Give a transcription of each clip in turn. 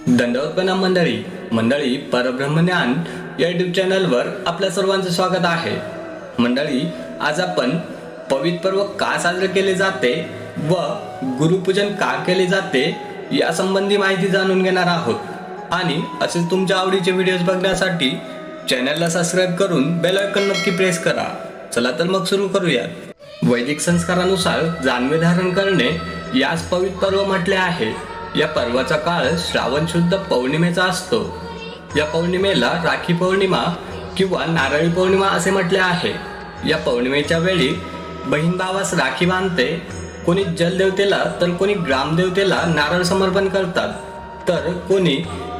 दंडवत प्रणाम मंडळी परब्रह्मज्ञान या यूट्यूब चॅनलवर आपल्या सर्वांचं स्वागत आहे। मंडळी, आज आपण पवित्र पर्व का साजरे केले जाते व गुरुपूजन का केले जाते या संबंधी माहिती जाणून घेणार आहोत। आणि असेच तुमच्या आवडीचे व्हिडिओज बघण्यासाठी चॅनलला सबस्क्राइब करून बेल आयकॉन नक्की प्रेस करा। चला तर मग सुरू करूया। वैदिक संस्कारानुसार जानवे धारण करणे यास पवित्र पर्व म्हटले आहे। या पर्वाचा काळ श्रावण शुद्ध पौर्णिमेचा असतो। या पौर्णिमेला राखी पौर्णिमा किंवा नारळी पौर्णिमा असे म्हटले आहे। या पौर्णिमेच्या वेळी बहीण भावास राखी बांधते। कोणी जलदेवतेला तर कोणी ग्रामदेवतेला नारळ समर्पण करतात, तर कोणी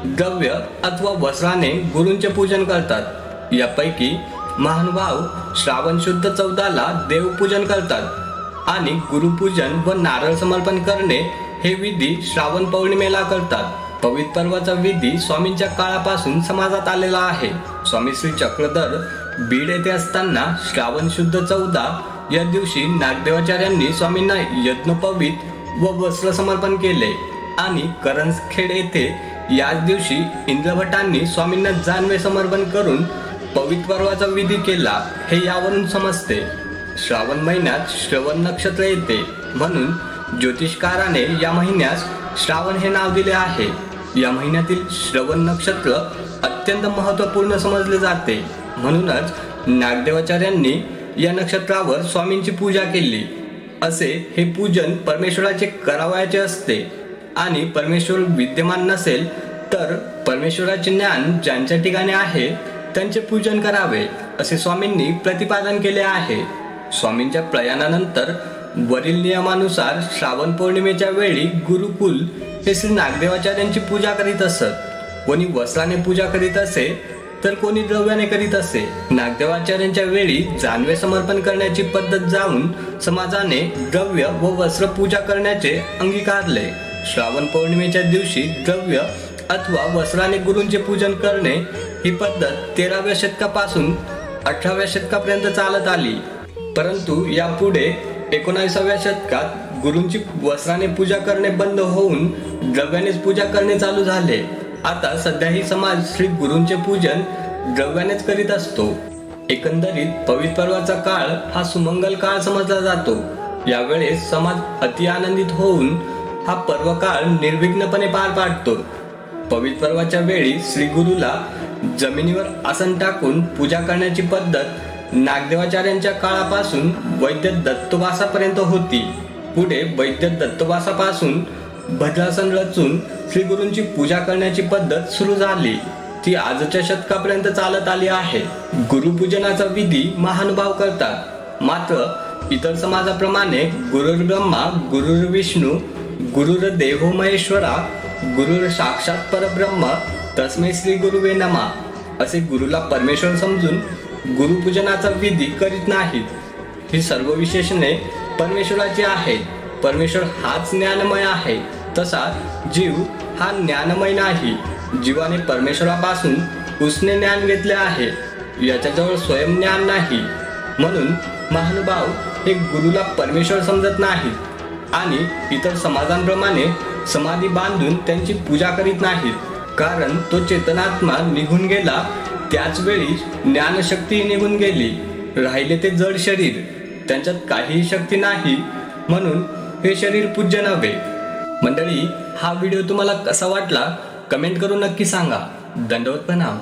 द्रव्य अथवा वस्त्राने गुरूंचे पूजन करतात। यापैकी महानुभाव श्रावण शुद्ध 14ला देवपूजन करतात आणि गुरुपूजन व नारळ समर्पण करणे हे विधी श्रावण पौर्णिमेला करतात। पवित्र पर्वाचा विधी स्वामींच्या काळापासून समाजात आलेला आहे। स्वामी श्री चक्रधर बीड येथे असताना श्रावण शुद्ध 14 या दिवशी नागदेवाचार्यांनी स्वामींना यज्ञोपवीत व वस्त्र समर्पण केले आणि करंजखेड येथे याच दिवशी इंद्रभटांनी स्वामींना जानवे समर्पण करून पवित्र पर्वाचा विधी केला हे यावरून समजते। श्रावण महिन्यात श्रवण नक्षत्र येते, म्हणून ज्योतिषकाराने या महिन्यास श्रावण हे नाव दिले आहे। या महिन्यातील श्रवण नक्षत्र अत्यंत महत्त्वपूर्ण समजले जाते, म्हणूनच नागदेवाचार्यांनी या नक्षत्रावर स्वामींची पूजा केली। असे हे पूजन परमेश्वराचे करावयाचे असते आणि परमेश्वर विद्यमान नसेल तर परमेश्वराचे ज्ञान ज्यांच्या ठिकाणी आहे त्यांचे पूजन करावे असे स्वामींनी प्रतिपादन केले आहे। स्वामींच्या प्रयाणानंतर वरील नियमानुसार श्रावण पौर्णिमेच्या वेळी गुरुकुल हे श्री नागदेवाचार्यांची पूजा करीत असत। कोणी वस्त्राने पूजा करीत असे तर कोणी द्रव्याने करीत असे। नागदेवाचार्यांच्या वेळी जानवे समर्पण करण्याची पद्धत जाऊन समाजाने द्रव्य व वस्त्र पूजा करण्याचे अंगीकारले। श्रावण पौर्णिमेच्या दिवशी द्रव्य अथवा वस्त्राने गुरूंचे पूजन करणे ही पद्धत 13व्या शतकापासून 18व्या शतकापर्यंत चालत आली, परंतु यापुढे 19व्या शतकात गुरूंची वस्त्राने पूजा करणे बंद होऊन द्रव्यानेच पूजा करणे चालू झाले। आता सध्याही समाज श्री गुरूंचे पूजन द्रव्यानेच करीत असतो। एकंदरीत पवित्र पर्वाचा काळ हा सुमंगल काळ समजला जातो। यावेळेस समाज अति आनंदित होऊन हा पर्व काळ निर्विघ्नपणे पार पाडतो। पवित्र पर्वाच्या वेळी श्री गुरुला जमिनीवर आसन टाकून पूजा करण्याची पद्धत नागदेवाचार्यांच्या काळापासून वैद्य दत्तोबासापर्यंत होती। पुढे वैद्य दत्तोबासापासून भद्रासन रचून श्री गुरूंची पूजा करण्याची पद्धत सुरू झाली, ती आजच्या शतकापर्यंत चालत आली आहे। गुरुपूजनाचा विधी महानुभाव करतात, मात्र इतर समाजाप्रमाणे गुरुर् ब्रह्मा गुरुर् विष्णू गुरुर् देवो महेश्वरा गुरुर् साक्षात परब्रह्म तस्मै श्री गुरुवे नमः असे गुरुला परमेश्वर समजून गुरुपूजनाचा विधी करीत नाहीत। ही सर्व विशेषणे परमेश्वराची आहेत। परमेश्वर हाच ज्ञानमय आहे, तसा जीव हा ज्ञानमय नाही। जीवाने परमेश्वरापासून उसने ज्ञान घेतले आहे, याच्याजवळ स्वयंज्ञान नाही। म्हणून महानुभाव हे गुरुला परमेश्वर समजत नाहीत आणि इतर समाजांप्रमाणे समाधी बांधून त्यांची पूजा करीत नाहीत, कारण तो चेतनात्मा निघून गेला त्याच वेळी ज्ञानशक्ती निघून गेली। राहिले ते जड शरीर, त्यांच्यात काहीही शक्ती नाही, म्हणून हे शरीर पूज्य नव्हे। मंडळी, हा व्हिडिओ तुम्हाला कसा वाटला कमेंट करून नक्की सांगा। दंडवत प्रणाम।